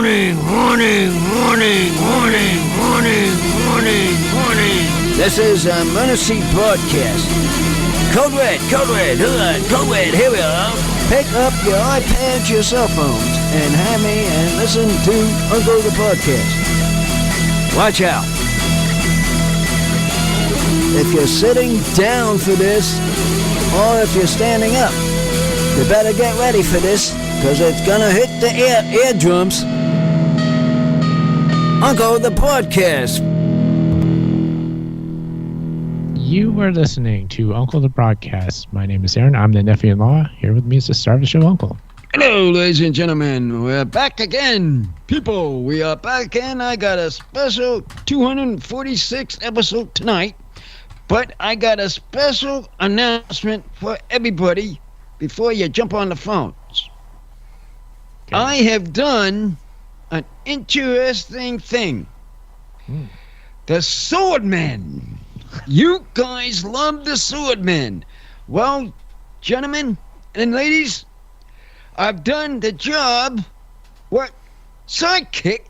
Warning, warning, warning, warning, warning, warning, warning. This is a emergency broadcast. Code Red, here we are. Pick up your iPads, your cell phones, and have me and listen to Uncle the Podcast. Watch out. If you're sitting down for this, or if you're standing up, you better get ready for this, because it's gonna hit the eardrums. Uncle the Podcast. You are listening to Uncle the Broadcast. My name is Aaron. I'm the nephew-in-law. Here with me is the star of the show, Uncle. Hello, ladies and gentlemen. We're back again. People, we are back again. I got a special 246 episode tonight. But I got a special announcement for everybody before you jump on the phones. Okay. I have done an interesting thing. The Swordmen. You guys love the Swordmen. Well, gentlemen and ladies, I've done the job what Sidekick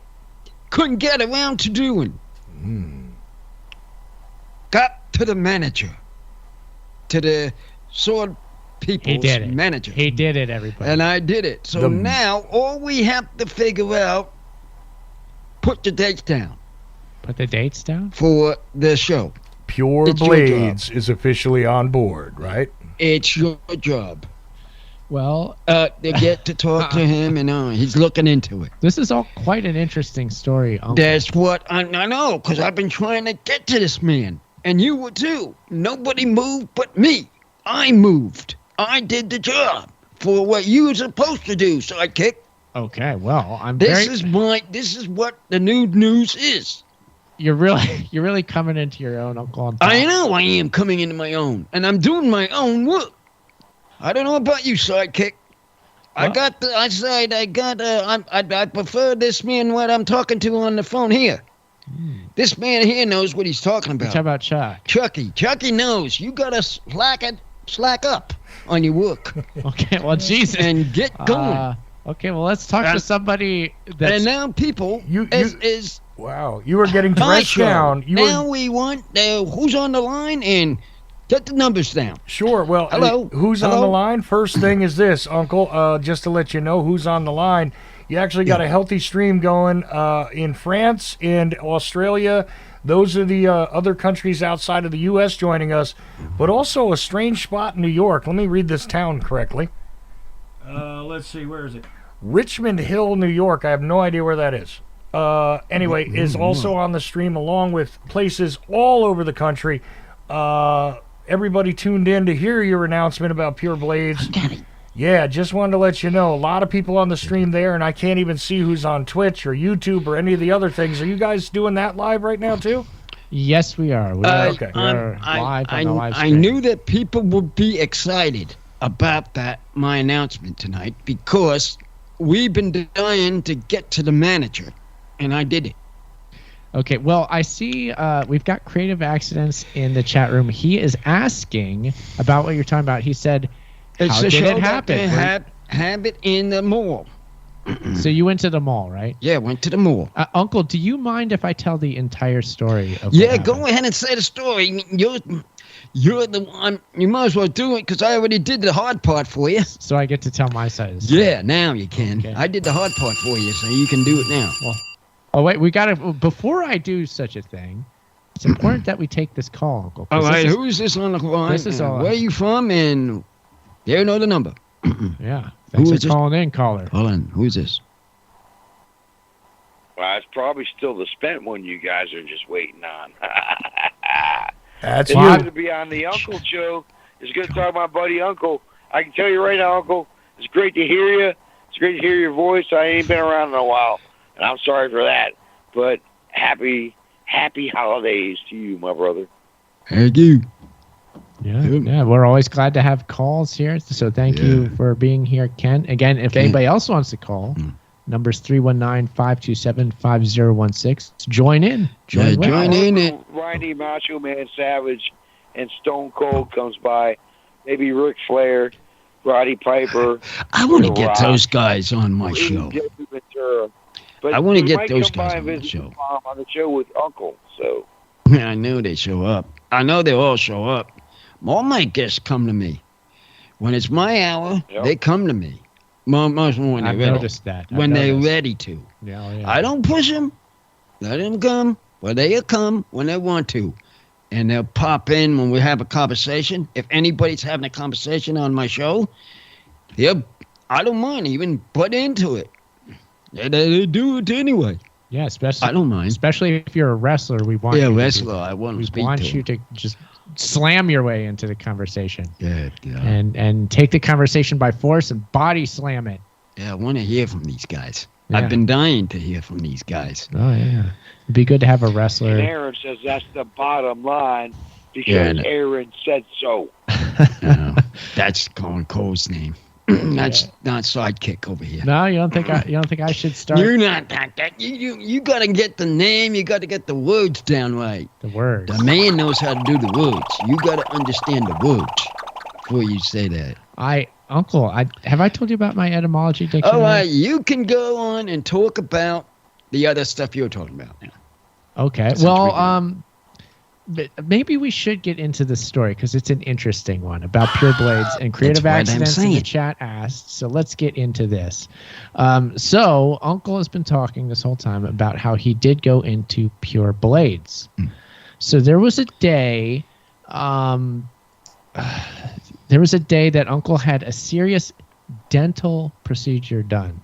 couldn't get around to doing. Got to the manager, to the sword people's manager. He did it, everybody. And I did it. So now all we have to figure out, put the dates down. Put the dates down? For the show. Pure Blades is officially on board, right? It's your job. Well, they get to talk to him, and he's looking into it. This is all quite an interesting story, Uncle. That's what I know, because I've been trying to get to this man. And you were too. Nobody moved but me. I moved. I did the job for what you were supposed to do, Sidekick. Okay, well, This is what the new news is. You're really coming into your own, Uncle. I know I am coming into my own, and I'm doing my own work. I don't know about you, Sidekick. Well, I prefer this man what I'm talking to on the phone here. This man here knows what he's talking about. How about Chuck? Chucky knows. You gotta slack up on your work. Okay, well, Jesus. And get going. Okay, well, let's talk to somebody that's... And now, people, Wow, you were getting dressed down. We want who's on the line and get the numbers down. Sure, well, Hello? Who's on the line? First thing is this, Uncle, just to let you know who's on the line. You actually got a healthy stream going in France and Australia. Those are the other countries outside of the U.S. joining us, but also a strange spot in New York. Let me read this town correctly. Let's see, where is it? Richmond Hill, New York. I have no idea where that is. Anyway, is also on the stream along with places all over the country. Everybody tuned in to hear your announcement about Pure Blades. Yeah, just wanted to let you know, a lot of people on the stream there, and I can't even see who's on Twitch or YouTube or any of the other things. Are you guys doing that live right now, too? Yes, we are. We are live on the live stream. I knew that people would be excited about my announcement tonight, because we've been dying to get to the manager, and I did it. Okay, well, I see we've got Creative Accidents in the chat room. He is asking about what you're talking about. He said... How did it happen? Have it in the mall. So you went to the mall, right? Yeah, went to the mall. Uncle, do you mind if I tell the entire story? Go ahead and say the story. You're the one. You might as well do it, because I already did the hard part for you. So I get to tell my side of the story. Yeah, now you can. Okay. I did the hard part for you, so you can do it now. Well, wait, we got to... Before I do such a thing, it's important that we take this call, Uncle. All right, who is this on the line? Where are you from? And... you know the number. Yeah. Thanks for calling in, caller. Colin, who is this? Well, it's probably still the spent one you guys are just waiting on. That's it's good to be on the Uncle Show. It's good to talk to my buddy Uncle. I can tell you right now, Uncle, it's great to hear you. It's great to hear your voice. I ain't been around in a while, and I'm sorry for that. But happy holidays to you, my brother. Thank you. Yeah, we're always glad to have calls here. So thank you for being here, Ken. Again, if anybody else wants to call, number's 319-527-5016. Join in. Join in. Randy Macho Man Savage and Stone Cold comes by. Maybe Ric Flair, Roddy Piper. I want to get those guys on my show. But I want to we get might those come by guys and on the visit show. on the show with Uncle. So I know they show up. I know they all show up. All my guests come to me. When it's my hour, Yep. they come to me. Most when I've they're ready. noticed that. I've When they're noticed. ready to. Yeah, oh, yeah. I don't push them. Let them come. Well, they'll come when they want to. And they'll pop in when we have a conversation. If anybody's having a conversation on my show, I don't mind even butt into it. They do it anyway. Yeah, especially I don't mind. Especially if you're a wrestler, we want you to do wrestler. that. I want to We speak want to you him. to just slam your way into the conversation Yeah. and take the conversation by force and body slam it. Yeah, I want to hear from these guys. Yeah. I've been dying to hear from these guys. Oh yeah, it'd be good to have a and wrestler. Aaron says that's the bottom line because Yeah, I know. Aaron said so. That's Colin Cole's name. That's not Sidekick over here. No, you don't think I should start You're not that. You got to get the name. You got to get the words down right. the word? The man knows how to do the words. You got to understand the words before you say that. Uncle, have I told you about my etymology dictionary? All right, you can go on and talk about the other stuff you're talking about now. Okay. Since Well, but maybe we should get into this story because it's an interesting one about pure blades and creative what I'm accidents in the saying. chat asked. So let's get into this. So Uncle has been talking this whole time about how he did go into pure blades. So there was a day, that Uncle had a serious dental procedure done.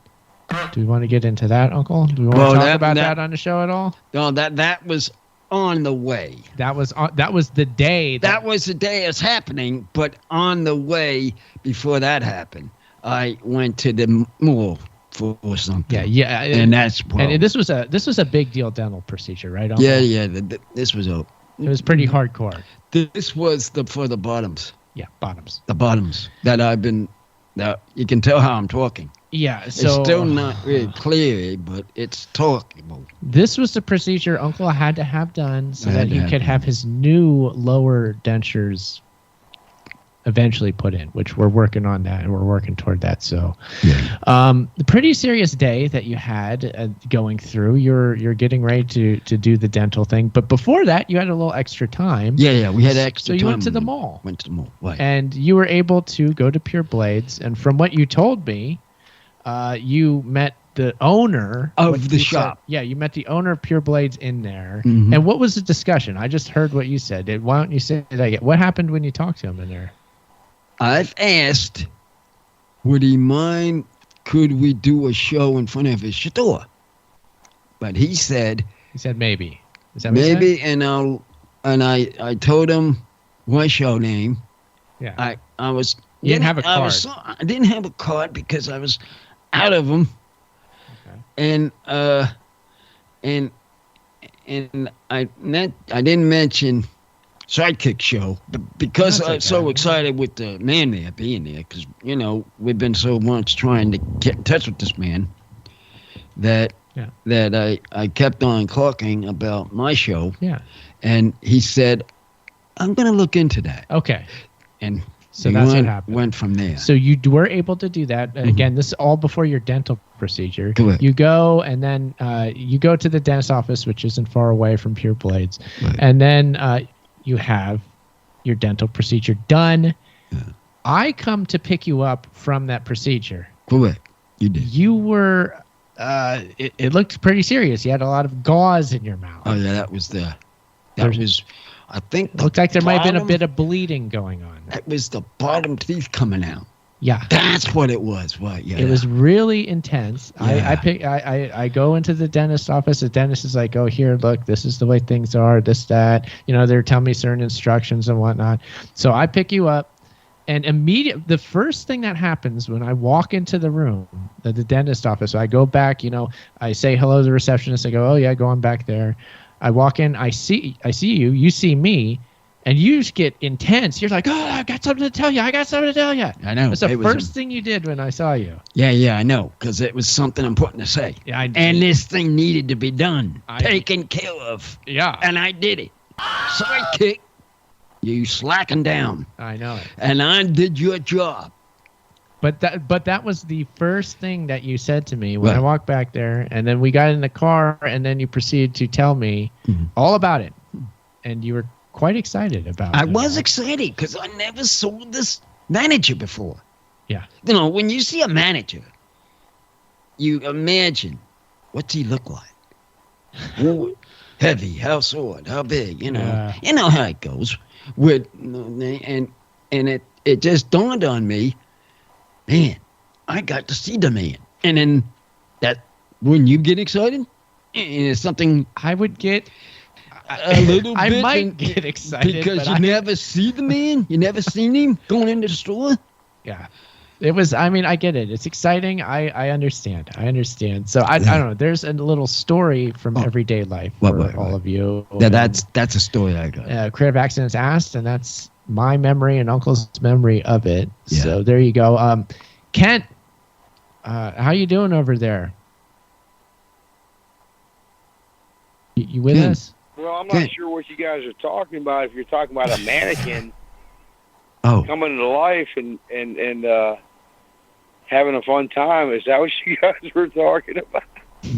Do we want to get into that, Uncle? Do we want Well, to talk that- about that- that on the show at all? No, that was on the way. That was the day. That was the day it's happening, but on the way before that happened, I went to the mall for something. Yeah. And that's And this was a big deal dental procedure, right? Uncle? yeah. This was It was pretty hardcore. This was for the bottoms. Yeah, bottoms. The bottoms that I've been. Now you can tell how I'm talking. Yeah. It's So still not really clear, but it's talkable. this was the procedure Uncle had to have done so Had that to he have could done. have his new lower dentures eventually put in, which we're working on that and we're working toward that. So, the pretty serious day that you had going through. You're getting ready to do the dental thing, but before that, you had a little extra time. Yeah. We had extra So you time. went to the mall. Went to the mall. Right. And you were able to go to Pure Blades, and from what you told me, you met the owner Of the you said- shop. Yeah, you met the owner of Pure Blades in there. Mhm. And what was the discussion? I just heard what you said. Why don't you say that again? What happened when you talked to him in there? I've asked, would he mind? Could we do a show in front of his store? But he said He said maybe. Is that what he said? maybe, and I told him my show name. Yeah. I was. You didn't have a I didn't have a card because I was out of them. Okay. And I didn't mention Sidekick show because That's I'm so okay. excited with the man there being there because we've been so much trying to get in touch with this man that I kept on talking about my show. Yeah. And he said, I'm going to look into that. Okay. And So we that's what happened. went from there. So you were able to do that. Again, this is all before your dental procedure. Correct. You go and then you go to the dentist office, which isn't far away from Pure Blades. Right. And then you have your dental procedure done. Yeah. I come to pick you up from that procedure. Correct. You did. You were, it looked pretty serious. You had a lot of gauze in your mouth. Oh, yeah, that was I think It looked like there might have been a bottom- bit of bleeding going on. That was the bottom teeth coming out. Yeah. That's what it was. Right? Yeah. It was really intense. Yeah. I go into the dentist office. The dentist is like, "Oh, here, look, this is the way things are. This, that." They're telling me certain instructions and whatnot. So I pick you up, and the first thing that happens when I walk into the room, the dentist office, I go back. I say hello to the receptionist. I go, "Oh yeah, go on back there." I walk in. I see you. You see me. And you just get intense. You're like, "Oh, I got something to tell you. I got something to tell you." I know. That's the It was first thing you did when I saw you. Yeah, I know. Because it was something important to say. Yeah, And this thing needed to be done. I- Taken care of. yeah, And I did it. Sidekick, you slacking down. I know it. And I did your job. But that was the first thing that you said to me when I Right. walked back there, and then we got in the car, and then you proceeded to tell me all about it, and you were quite excited about it. I was excited because I never saw this manager before. Yeah. You know, when you see a manager, you imagine what's he look like. Well, heavy, how short, how big, you know. Yeah. You know how it goes. With and it just dawned on me, man, I got to see the man. And then that wouldn't you get excited? And it's something I would get a little I bit might get excited because but you never see the man. You never seen him going into the store. Yeah. It was, I mean, I get it. It's exciting. I understand. So I don't know. There's a little story from everyday life for all of you. Yeah, that's a story I got. Creative Accidents Asked, and that's my memory and Uncle's memory of it. Yeah. So there you go. Kent, how you doing over there? You with Kent. us? Well, I'm Okay. not sure what you guys are talking about. If you're talking about a mannequin Oh, coming to life and having a fun time, is that what you guys were talking about?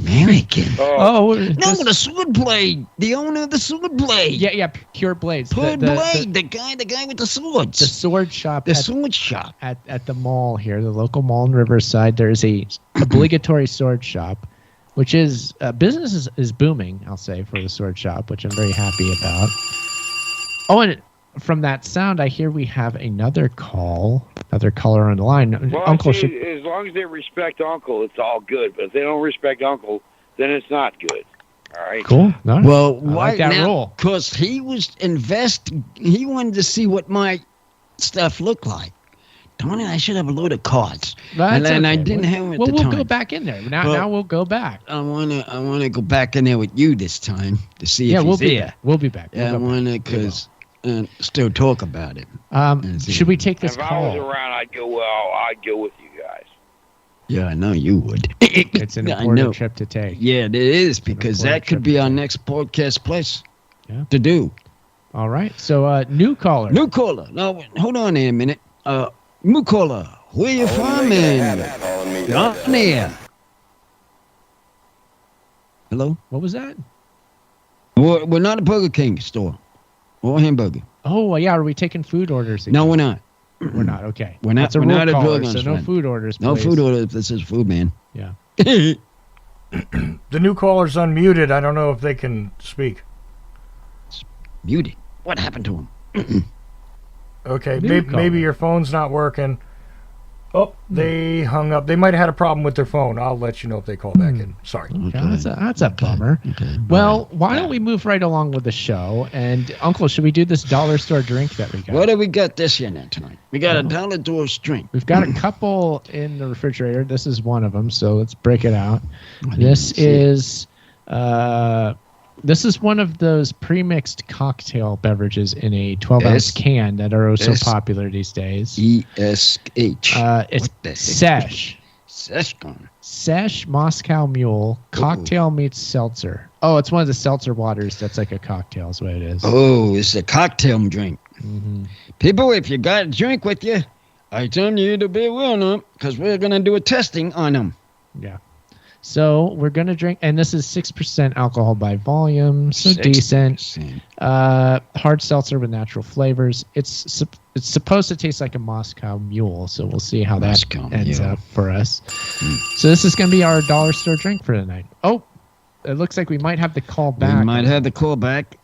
mannequin. Oh, No, the sword blade. The owner of the sword blade. yeah, Pure Blades. Pure The- blade. The guy with the swords. The sword shop. The at- sword shop. at the mall here, the local mall in Riverside. There's a obligatory sword shop, which is business is booming, I'll say, for the sword shop, which I'm very happy about. Oh, and from that sound, I hear we have another caller on the line. Well, Uncle see, should. as long as they respect Uncle, it's all good. But if they don't respect Uncle, then it's not good. All right. Cool. No, Well, I why like that now? rule. Because he was He wanted to see what my stuff looked like. Darn it! I should have a load of cards. That's and I okay. didn't have them at Well, the we'll time. go back in there. Well- Now we'll go back. I wanna go back in there with you this time to see Yeah, if we'll he's be there. there. We'll be back. Yeah, I We'll go back. wanna because still talk about it. see. Should we take this If I was call? around, I'd go with you guys. Yeah, I know you would. It's an I know. important trip to take. Yeah, it is because important that could trip be to our take. next podcast place Yeah. to do. All right. So, new caller. New caller. No, hold on there a minute. New caller. Where you from? And you're on there. Hello. What was that? We're not a Burger King store or hamburger. Oh, yeah. Are we taking food orders again? No, we're not. We're not. Okay. We're not- That's a we're rule not a caller, drug so no friend. food orders, No please. food order if this is food, man. Yeah. The new caller's unmuted. I don't know if they can speak. Muted. What happened to him? Okay, New maybe caller. your phone's not working. Oh, they hung up. They might have had a problem with their phone. I'll let you know if they call back in. Sorry. Yeah, that's a bummer. Well, why don't we move right along with the show? And Uncle, should we do this dollar store drink that we got? What do we got this year now tonight? We got a dollar door drink. We've got a couple in the refrigerator. This is one of them, so let's break it out. I didn't This see it. is one of those pre-mixed cocktail beverages in a 12-ounce S- can that are so S- popular these days. ESH. It's What the heck? Sesh. Sesh gone. Sesh Moscow Mule cocktail meets seltzer. Oh, it's one of the seltzer waters that's like a cocktail is what it is. Oh, it's a cocktail drink. Mhm. People, if you got a drink with you, I tell you to be aware of because we're going to do a testing on them. Yeah. So we're gonna drink, and this is 6% alcohol by volume, so 6%. decent. Hard seltzer with natural flavors. It's supposed to taste like a Moscow Mule, so we'll see how that Moscow ends Mule. up for us. So this is gonna be our dollar store drink for tonight. Oh, it looks like we might have the call We back. might have the call back.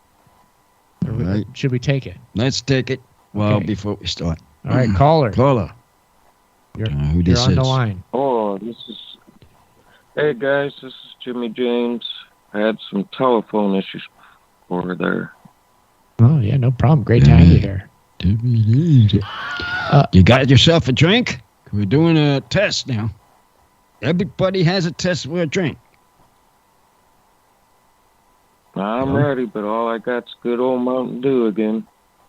Or we- Right. Should we take it? Let's take it. Well, Okay. before we start. All right, caller, Caller. you're, Who you're this on the is? line. Oh, hey guys, this is Jimmy James. I had some telephone issues before there. Oh yeah, no problem. Great to have you here. You got yourself a drink? We're doing a test now. Everybody has a test for a drink. I'm Yeah. ready, but all I got's good old Mountain Dew again.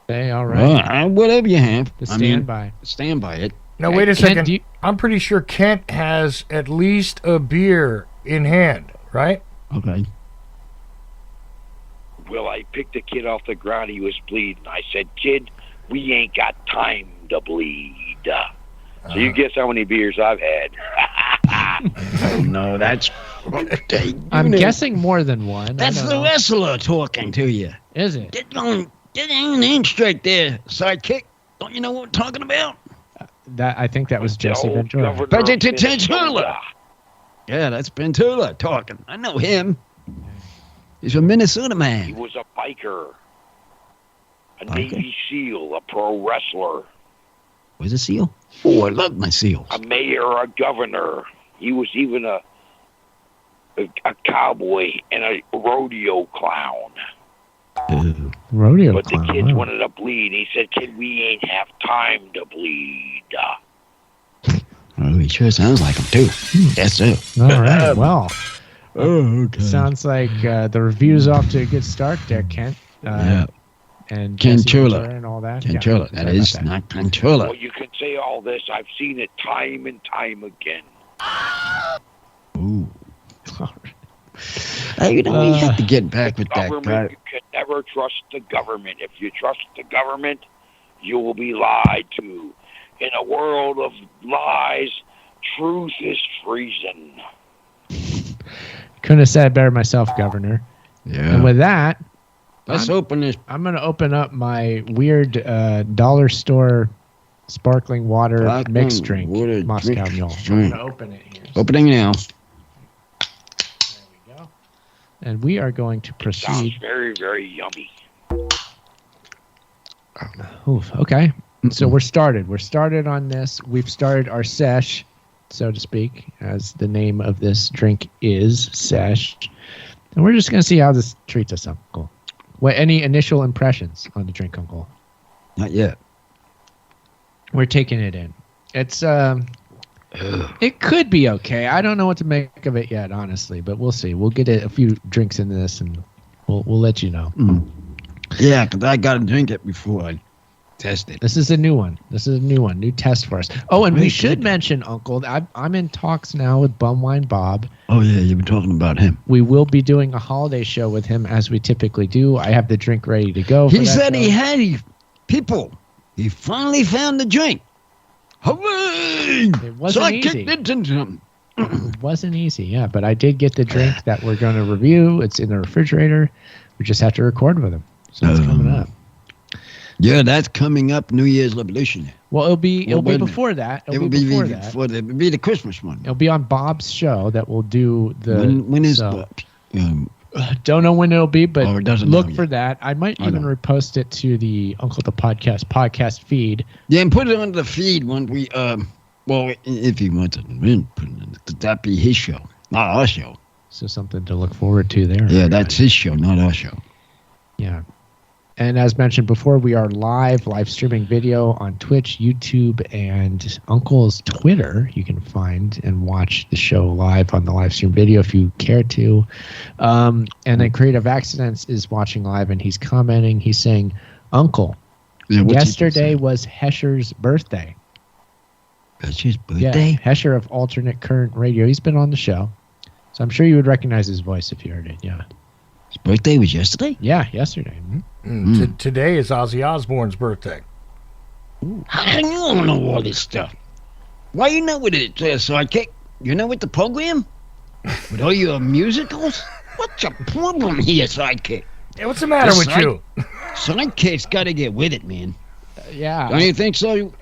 Hey, all right. Whatever you have. The I mean, standby. stand by it. Now, Hey, wait a Kent, second. do you- I'm pretty sure Kent has at least a beer in hand, right? Okay. Well, I picked the kid off the ground. He was bleeding. I said, "Kid, we ain't got time to bleed." So you guess how many beers I've had. Oh, no, that's... I'm guessing more than one. That's the wrestler talking to you. Is it? Get on in straight there, sidekick. Don't you know what I'm talking about? I think that was Jesse The old Ventura. governor of Ventura. Yeah, that's Ventura talking. I know him. He's a Minnesota He man. was a biker, a Biker? Navy SEAL, a pro wrestler, Was a seal? Oh, I love my seals. a mayor, a governor. He was even a cowboy and a rodeo clown. Ooh. Rodeo But the clown. kids wow. wanted to bleed. He said, "Kid, we ain't have time to bleed." Oh, he sure sounds like him, too. Yes, sir. All right. Well, Oh, okay. sounds like the review's off to a good start there, Kent. Yeah. And Jesse Cantula. Ventura and all that. Cantula. Yeah, That sorry is about not Cantula. Well, you can say all this. I've seen it time and time again. Ooh. All right. You know, we have to get back with that Government, guy. you can never trust the government. If you trust the government, you will be lied to. In a world of lies, truth is treason. Couldn't have said it better myself, Governor. Yeah. And with that, Let's open this. I'm going to open up my weird dollar store sparkling water Sparkling mixed drink, water Moscow drink Mule. I'm drink. going to open it here. Opening now. There we go. And we are going to Sounds proceed. very, very yummy. Oof, okay. So we're started. We're started on this. We've started our sesh, so to speak, as the name of this drink is, sesh. And we're just going to see how this treats us, Uncle. Any initial impressions on the drink, Uncle? Not yet. We're taking it in. It's it could be okay. I don't know what to make of it yet, honestly, but we'll see. We'll get a few drinks into this, and we'll let you know. Yeah, because I got to drink it before I test it. This is a new one. New test for us. Oh, and we Very should good. mention, Uncle, I'm in talks now with Bumwine Bob. Oh, yeah, you've been talking about him. We will be doing a holiday show with him as we typically do. I have the drink ready to go. He said he had people. He finally found the drink. Hooray! It wasn't so I easy. kicked it into him. It wasn't easy, yeah, but I did get the drink that we're going to review. It's in the refrigerator. We just have to record with him. So it's coming up. Yeah, that's coming up. New Year's Revolution. Well, it'll be wait a minute. before that. It will be the Christmas one. It'll be on Bob's show that we'll do the. When is so, Bob's? Don't know when it'll be, but Oh, it doesn't look know for yet. that. I might I even know. repost it to the Uncle the podcast feed. Yeah, and put it on the feed when we well, if he wants it, then put it in. That'd be his show, not our show. So something to look forward to there. Yeah, that's his show, not our show. Yeah. And as mentioned before, we are live streaming video on Twitch, YouTube, and Uncle's Twitter. You can find and watch the show live on the live stream video if you care to. And then Creative Accidents is watching live, and he's commenting. He's saying, Uncle, Yeah, what's he yesterday say? was Hesher's birthday. That's his Yeah, birthday. Hesher of Alternate Current Radio. He's been on the show. So I'm sure you would recognize his voice if you heard it. Yeah. His birthday was yesterday. Yeah, yesterday. Mhm. Today is Ozzy Osbourne's birthday. How can you all know all this stuff? Why you know what it is, sidekick? You know what the program? With all your musicals? What's your problem here, sidekick? Hey, what's the matter The with side- you? Sidekick's got to get with it, man. Yeah. Don't you think so,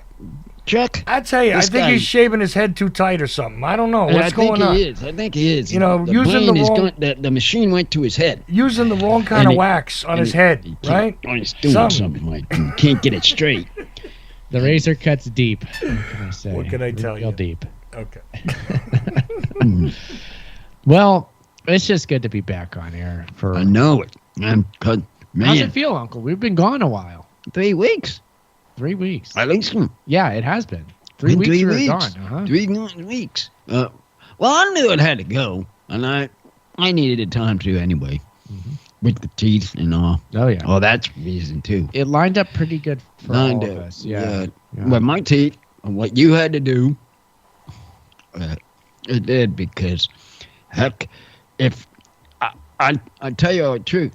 Chuck? I tell you, This I think guy- he's shaving his head too tight or something. I don't know. I What's think going on? he is. I think he is. You know, the using the brain is wrong- the machine went to his head. Using the wrong kind And of it- wax on and his it- head, he can't- right? or he's doing Something. something like he can't get it straight. The razor cuts deep. What can I say? What can I tell Real you? deep. Okay. Well, it's just good to be back on air for. I know it. Man, How's man, it feel, Uncle? We've been gone a while. 3 weeks. 3 weeks. At least Yeah, it has been. 3 in weeks 3 we were weeks. gone. Uh-huh. 3 weeks. Well, I knew it had to go, and I needed the time to anyway, with the teeth and all. Oh yeah. Oh, that's reason too. It lined up pretty good for Lined all of up, us. Yeah. But my teeth, and what you had to do, it did because, heck, if I tell you the truth,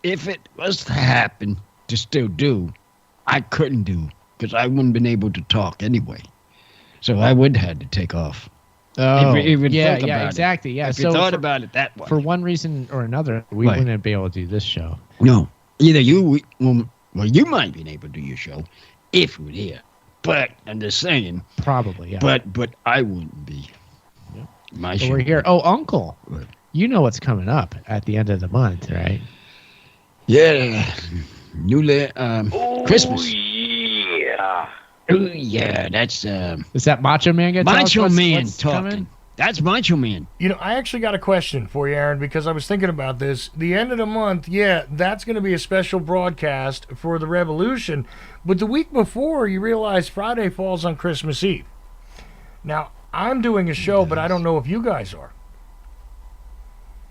if it was to happen to still do, I couldn't do because I wouldn't been able to talk anyway. So I would have to take off. Oh, If you even yeah, think yeah, about it. exactly. Yeah. If you So thought about it that way. for one reason or another, we Right. wouldn't be able to do this show. No. Either you, well, you might be able to do your show if you were here. But I'm just saying. Probably, yeah. But I wouldn't be. Yeah. My So show. we're here. Oh, Uncle, What? you know what's coming up at the end of the month, right? Yeah. Christmas. Yeah. Oh, yeah. That's Is that Macho Man gonna tell us Macho what's Man coming? talking. That's Macho Man. You know, I actually got a question for you, Aaron, because I was thinking about this. The end of the month, yeah, that's going to be a special broadcast for the Revolution. But the week before, you realize Friday falls on Christmas Eve. Now, I'm doing a show, but I don't know if you guys are.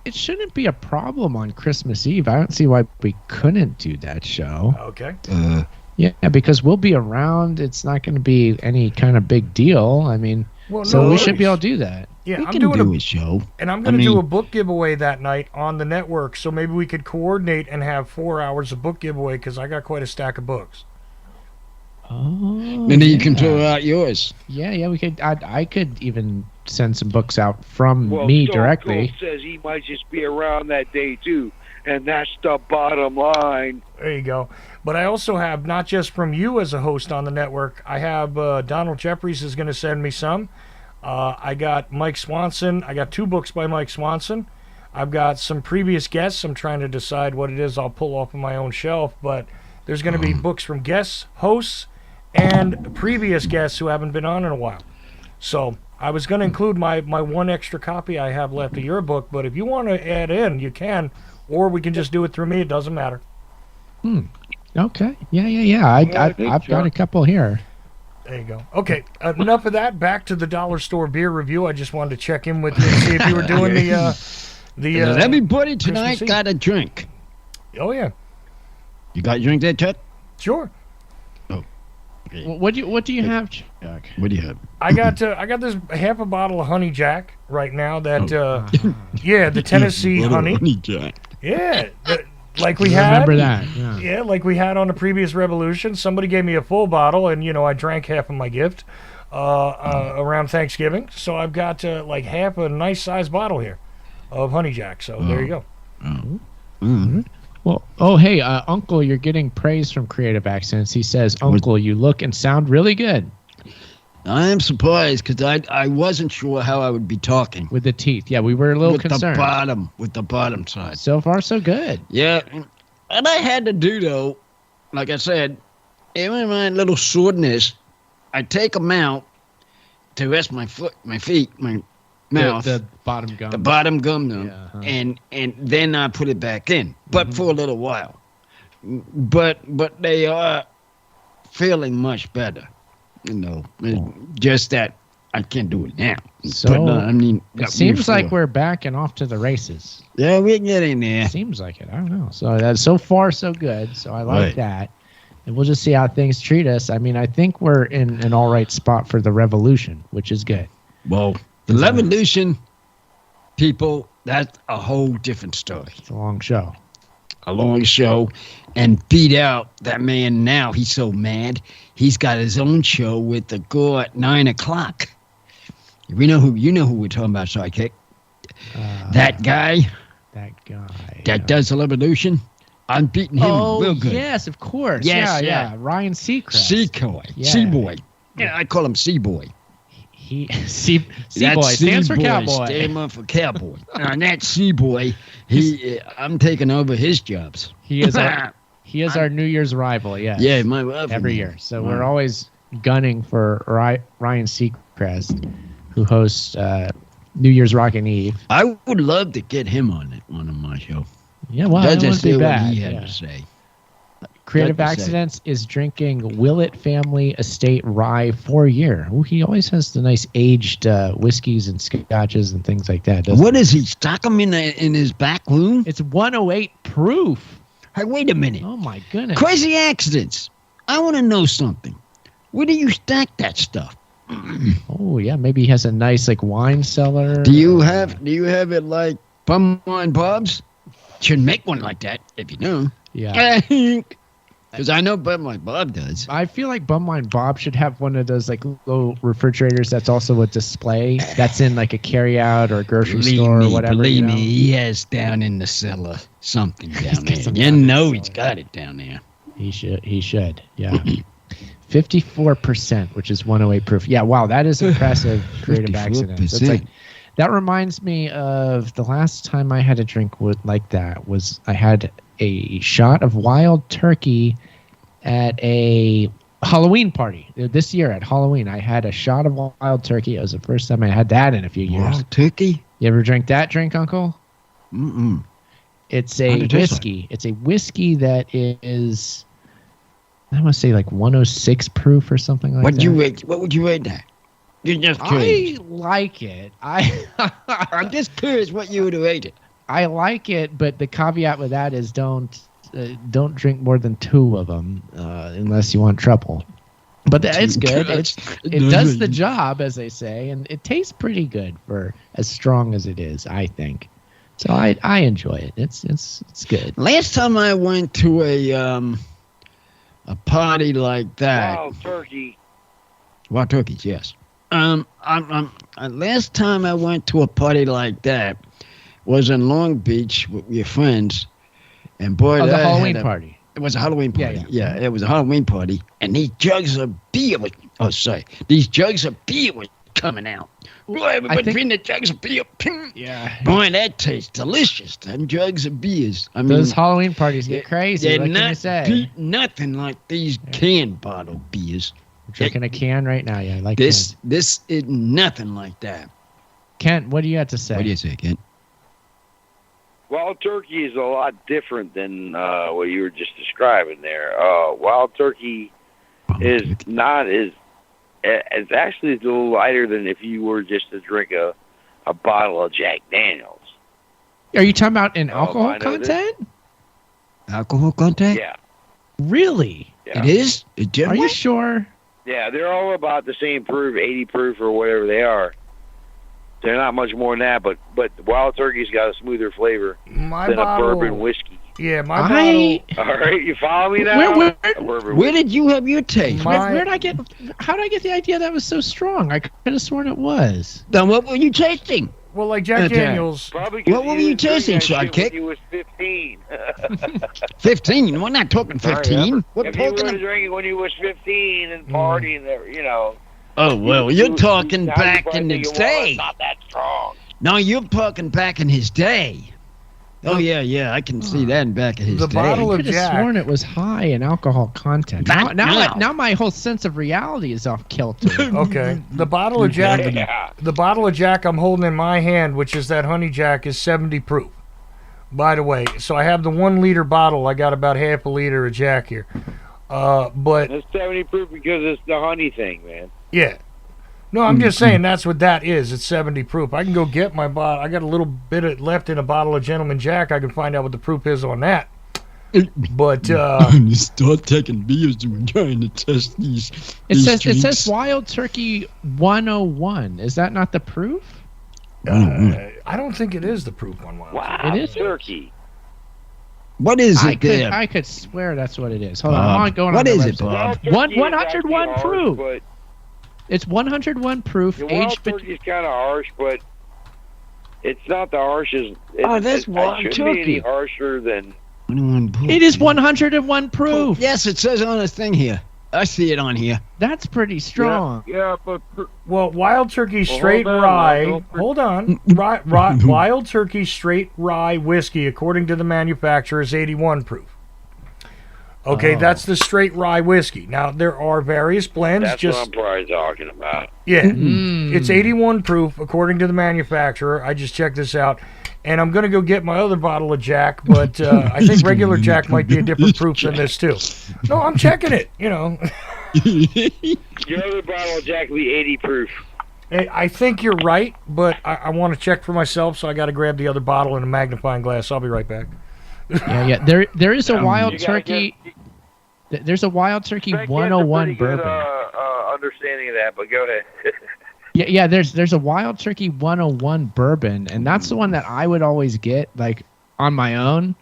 It shouldn't be a problem on Christmas Eve. I don't see why we couldn't do that show. Okay. Yeah, because we'll be around. It's not going to be any kind of big deal. I mean, Well, so no we should be worries. able to do that. Yeah, We I'm can doing do a a show. And I'm going to I do mean- a book giveaway that night on the network, so maybe we could coordinate and have 4 hours of book giveaway because I got quite a stack of books. Oh, And then you can yeah. throw out yours. Yeah, we could. I could even send some books out from Well, me Stone directly. Cold says he might just be around that day too, and that's the bottom line. There you go. But I also have, not just from you as a host on the network, I have Donald Jeffries is going to send me some. I got Mike Swanson. I got 2 books by Mike Swanson. I've got some previous guests. I'm trying to decide what it is I'll pull off of my own shelf, but there's going to be books from guests, hosts, and previous guests who haven't been on in a while. So I was going to include my one extra copy I have left of your book, but if you want to add in, you can, or we can just do it through me. It doesn't matter. Okay. Yeah. I've got a couple here. There you go. Okay, enough of that. Back to the dollar store beer review. I just wanted to check in with you and see if you were doing the. Everybody tonight Christmas Eve. got a drink. Oh yeah, You got a drink there, Chuck? sure. Okay. What do you have, Chuck? What do you have? I got this half a bottle of Honey Jack right now. That yeah, the Tennessee What a honey. Jack. Yeah, like we I had. remember that. Yeah. Yeah, like we had on the previous Revolution. Somebody gave me a full bottle, and I drank half of my gift around Thanksgiving. So I've got like half a nice sized bottle here of Honey Jack. So there you go. Mm. Well, oh hey, Uncle, you're getting praise from Creative Accents. He says, Uncle, you look and sound really good I am surprised because I wasn't sure how I would be talking. with the teeth. Yeah, we were a little with concerned. with the bottom side. So far, so good. Yeah, and I had to do though, like I said, even my little soreness, I take them out to rest my feet, my mouth, The bottom gum. the bottom gum, though, Yeah, huh. and then I put it back in, but for a little while. But they are feeling much better, Just that I can't do it now. So, but, I mean, It seems like we're back and off to the races. yeah, we're getting there. Seems like it. I don't know. So that's so far so good. So I like Right. that. And we'll just see how things treat us. I mean, I think we're in an all right spot for the Revolution, which is good. Well, the Revolution, people, that's a whole different story. It's a long show. A long show, and beat out that man now. He's so mad. He's got his own show with the girl at 9 o'clock. You know who we're talking about, Sidekick? That guy That guy. that does the Revolution. I'm beating him real good. yes, of course. Yes, yeah. yeah. Ryan Seacrest. Sea Yeah. Boy. Yeah, I call him Sea Boy. He Sea That Boy stands for Sea Boy cowboy. Stand for cowboy. And that Sea Boy, I'm taking over his jobs. He is our New Year's rival. Yeah. Yeah, my wife. Every year. So we're always gunning for Ryan Seacrest, who hosts New Year's Rockin' Eve. I would love to get him on my show. Yeah, well, that Just wouldn't be see what bad. he had Yeah. to say. Creative Like you said. Accidents is drinking Willett Family Estate Rye 4-year. Ooh, he always has the nice aged whiskeys and scotches and things like that. doesn't What is he? Stock him in his back room? he? It's 108 proof. Hey, wait a minute. Oh my goodness. Crazy Accidents. I want to know something. Where do you stack that stuff? Oh yeah, maybe he has a nice like wine cellar. Do you have it like Bum Wine Bob's? Should make one like that if you know. Yeah. Because I know Budweiser Bob does. I feel like Bumwine Bob should have one of those like little refrigerators that's also a display that's in like a carryout or a grocery store or whatever. Believe you know? me, he has down in the cellar something down there. some You down in know the he's cellar. got it down there. He should. Yeah. 54%, which is 108 proof. Yeah, wow, that is impressive. Creative accidents. It's like, that reminds me of the last time I had a drink like that was I had a shot of wild turkey at a Halloween party. This year at Halloween, I had a shot of wild turkey. It was the first time I had that in a few years. Wild turkey? You ever drink that drink, Uncle? Mm-mm. It's How'd a it taste whiskey. It's a whiskey that is, I want to say like 106 proof or something like that. What would you rate that? You're just curious. I like it. I'm just curious what you would rate it. I like it, but the caveat with that is don't drink more than 2 of them unless you want trouble. But it's good. It does the job, as they say, and it tastes pretty good for as strong as it is, I think. So I enjoy it. It's good. Last time I went to a party like that. Wild turkeys, yes. Last time I went to a party like that was in Long Beach with your friends, and boy, the that Halloween had party. It was a Halloween party. Yeah. It was a Halloween party, and these jugs of beer were. Oh, sorry, these jugs of beer were coming out. Boy, everybody drinking the jugs of beer. Yeah. Boy, that tastes delicious. Them jugs of beers. I mean, Those Halloween parties get crazy. They're What can you not say? beat nothing like these canned bottle beers. I'm drinking a can right now. Yeah, I like this. This is nothing like that. Kent, what do you have to say? What do you say, Kent? Wild turkey is a lot different than what you were just describing there. Wild turkey is not as. It's actually a little lighter than if you were just to drink a bottle of Jack Daniels. Are you talking about in alcohol content? Alcohol content? Yeah. Really? Yeah. It is? Are you sure? Yeah, they're all about the same proof, 80 proof or whatever they are. They're not much more than that, but Wild Turkey's got a smoother flavor than a bourbon whiskey. Yeah, my bottle. All right, you follow me now? Where did you have your taste? How did I get the idea that was so strong? I could have sworn it was. Then what were you tasting? Well, like Jack Daniels. Probably what were you tasting, Sidekick? He was 15. 15? We're not talking 15. We're If you talking. were drinking when you was 15 and partying there, you know. Oh well, you're talking now back you in probably his think, well, day. it's not that strong. No, you're talking back in his day. Oh yeah, I can see that in back in his The day. bottle I of could have Jack. sworn it was high in alcohol content. Now my whole sense of reality is off kilter. Okay, the bottle of Jack. Yeah. The bottle of Jack I'm holding in my hand, which is that Honey Jack, is 70 proof. By the way, so I have the 1 liter bottle. I got about half a liter of Jack here. But It's 70 proof because it's the honey thing, man. yeah. No, I'm just saying that's what that is. It's 70 proof. I can go get my bottle. I got a little bit left in a bottle of Gentleman Jack. I can find out what the proof is on that. But start taking beers and trying to test these. It says Wild Turkey 101. Is that not the proof? I don't think it is the proof on Wild. Wow, It is? turkey. What is it there? I could swear that's what it is. Hold on, I'm going what on is the it, website. Bob? Wild turkey is 101 actually proof. harsh, It's 101 proof. but the wild Aged turkey's kind of harsh, but it's not the harshest. That's wild it shouldn't be any turkey. harsher than. It is 101 proof. Yes, it says on this thing here. I see it on here. That's pretty strong. Yeah, but Well, Wild Turkey Well, Straight hold on, Rye. now, don't Hold on. Wild Turkey Straight Rye whiskey, according to the manufacturer, is 81 proof. Okay, that's the straight rye whiskey. Now there are various blends. That's what I'm probably talking about. Yeah, it's 81 proof according to the manufacturer. I just checked this out, and I'm gonna go get my other bottle of Jack, but I think regular Jack might be a different proof than this too. No, I'm checking it. You know, Your other bottle of Jack will be 80 proof. Hey, I think you're right, but I want to check for myself, so I got to grab the other bottle in a magnifying glass. I'll be right back. Yeah. There is a Wild Turkey. There's a Wild Turkey Frank gets a 101 pretty good, bourbon. understanding of that, but go ahead. Yeah. There's a Wild Turkey 101 bourbon, and that's the one that I would always get like on my own.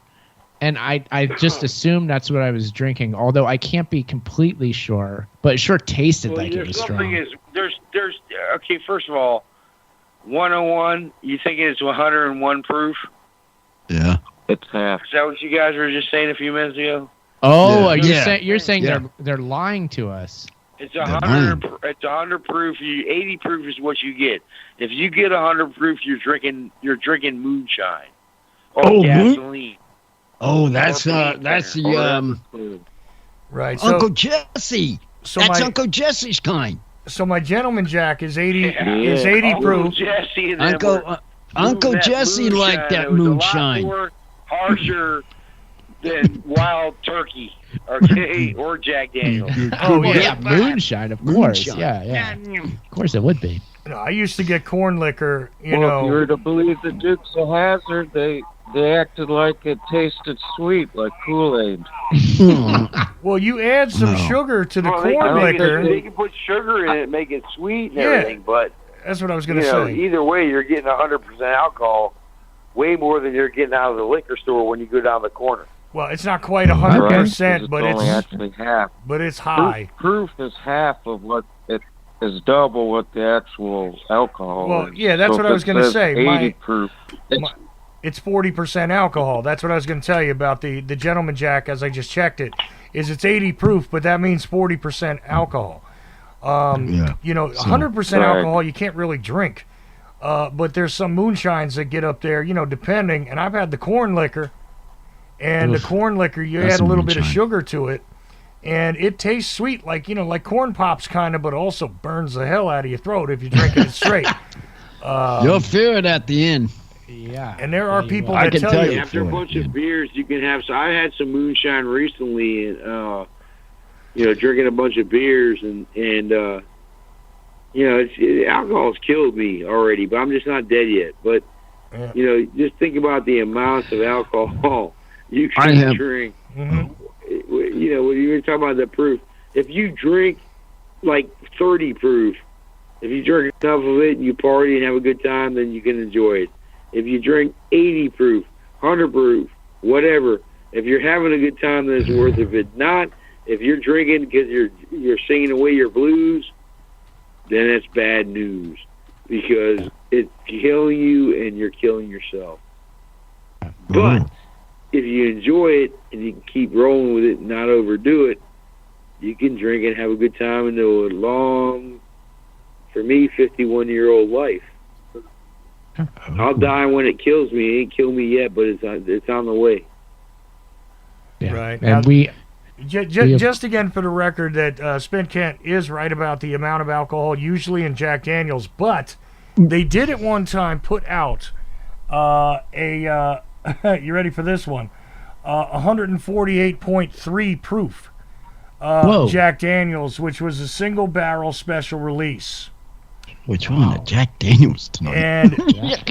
And I just assumed that's what I was drinking, although I can't be completely sure. But it sure tasted like it was strong. There's okay. First of all, 101. You think it's 101 proof? Yeah. It's half. Is that what you guys were just saying a few minutes ago? Oh, Yeah. you're saying Yeah. they're lying to us. It's 100. It's 100 proof. 80 proof is what you get. If you get 100 proof, you're drinking moonshine or gasoline. Oh, that's the Right. Uncle Jesse. So That's my, Uncle Jesse's kind. So my Gentleman Jack is 80 Yeah. is 80 Uncle proof. Jesse and them were Uncle doing that Jesse liked that It was moonshine. a lot more harsher than Wild Turkey, okay, or Jack Daniels. Oh Well, yeah. moonshine, of course. Moonshine. Yeah. Of course it would be. No, I used to get corn liquor, Well, if you were to believe the Dukes of Hazzard, they acted like it tasted sweet, like Kool-Aid. Well, you add some No. sugar to the Well, corn liquor. They can put sugar in it, make it sweet and Yeah. everything, but That's what I was going to you know, say. either way, you're getting 100% alcohol, way more than you're getting out of the liquor store when you go down the corner. Well, it's not quite Right? 100%, 'Cause but only it's actually half. high. Proof is half of what it is, double what the actual alcohol Well, is. yeah, that's So what if I was it gonna says say. 80 proof. It's 40% alcohol. That's what I was going to tell you about the Gentleman Jack. As I just checked it, is it's 80 proof, but that means 40% alcohol. You know, 100% Right. alcohol you can't really drink. But there's some moonshines that get up there, you know, depending. And I've had the corn liquor, and Oof. the corn liquor you That's add a some little bit of moonshine. sugar to it, and it tastes sweet, like like corn pops kind of, but also burns the hell out of your throat if you're drinking it straight. You'll feel it at the end. Yeah. And there are you people will. I that can tell tell you, you. After a Sure, bunch yeah. of beers, you can have. So I had some moonshine recently, and drinking a bunch of beers, and alcohol's killed me already, but I'm just not dead yet. But Yeah. just think about the amounts of alcohol you I can have- drink. Mhm. When you were talking about the proof, if you drink like 30 proof, if you drink enough of it and you party and have a good time, then you can enjoy it. If you drink 80 proof, 100 proof, whatever, if you're having a good time, then it's worth it. If it's not, if you're drinking because you're singing away your blues, then it's bad news because it's killing you and you're killing yourself. But if you enjoy it and you can keep rolling with it and not overdo it, you can drink and have a good time into a long, for me, 51-year-old life. I'll die when it kills me. It ain't killed me yet, but it's on the way. Yeah. Right. And Now- we Just again for the record that Spin Kent is right about the amount of alcohol usually in Jack Daniels, but they did at one time put out you ready for this one? 148.3 proof Whoa. Jack Daniels, which was a single barrel special release. Which one? The Jack Daniels tonight. And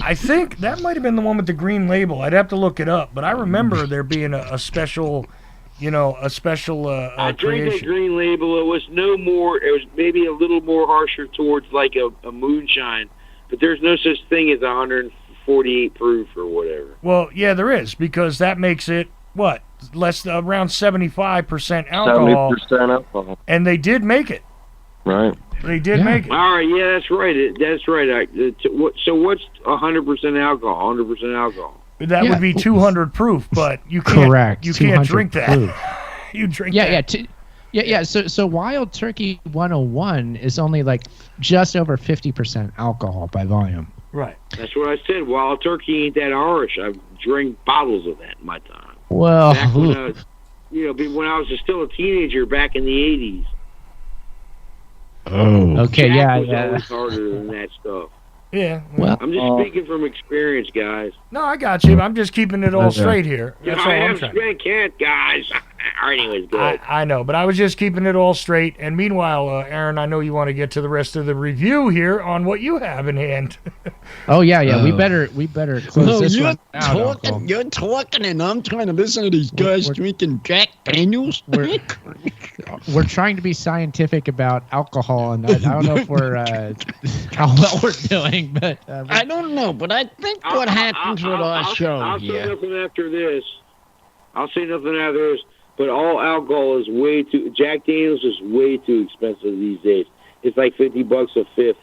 I think that might have been the one with the green label. I'd have to look it up, but I remember there being a special, a special I drank that creation. green label. It was no more. It was maybe a little more harsher towards like a moonshine, but there's no such thing as 148 proof or whatever. Well, yeah, there is, because that makes it what, around 75% alcohol, 70% alcohol. and they did make it. Right. They did Yeah. make it. All right, yeah, that's right. That's right. So what's 100% alcohol? 100% alcohol. That Yeah. would be 200 proof, but you can't. correct. You can't 200 drink that. proof. You drink Yeah, that. yeah. So Wild Turkey 101 is only like just over 50% alcohol by volume. Right. That's what I said. Wild Turkey ain't that harsh. I've drank bottles of that in my time. Well, Back when I was, when I was still a teenager back in the 80s. Oh. okay, Jack yeah, was yeah. always harder than that stuff. Yeah. Well, I'm just speaking from experience, guys. No, I got you. I'm just keeping it all Okay. straight here. That's all I I'm have trying. spent can't, guys. Anyways, good. I know, but I was just keeping it all straight. And meanwhile, Aaron, I know you want to get to the rest of the review here on what you have in hand. Oh yeah. We Oh. better close No, this you're one out. Uncle. talking. You're talking, and I'm trying to listen to these guys We're- drinking Jack Daniels. We're trying to be scientific about alcohol, and I don't know if we're how well we're doing, but I don't know, but I think what happens with our show I'll say here. nothing after this. I'll say nothing out of theirs, but all alcohol is way too. Jack Daniels is way too expensive these days. It's like $50 a fifth.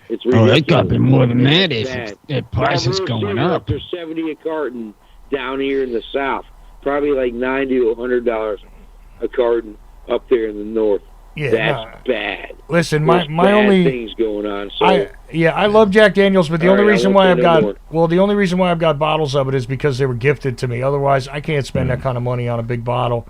It's ridiculous. It got to be more than that It's if bad. the price is We're going seeing up. They're $70 a carton down here in the South. Probably like $90 to $100 a carton up there in the North. Yeah, That's bad. Listen, There's my bad only things going on. So I love Jack Daniels, but the All only right, I reason won't why say I've no got more. the only reason why I've got bottles of it is because they were gifted to me. Otherwise, I can't spend that kind of money on a big bottle.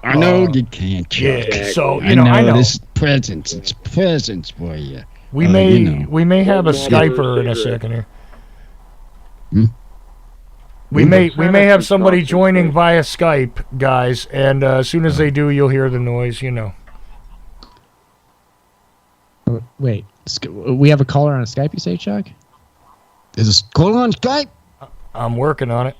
I know you can't, Chuck. Yeah, so I I know. This is presents. It's presents for you. We may have a Skyper in a second here. We may have somebody joining via Skype, guys, and as soon as they do, you'll hear the noise. Wait, we have a caller on Skype, you say, Chuck? Is this caller on Skype? I'm working on it.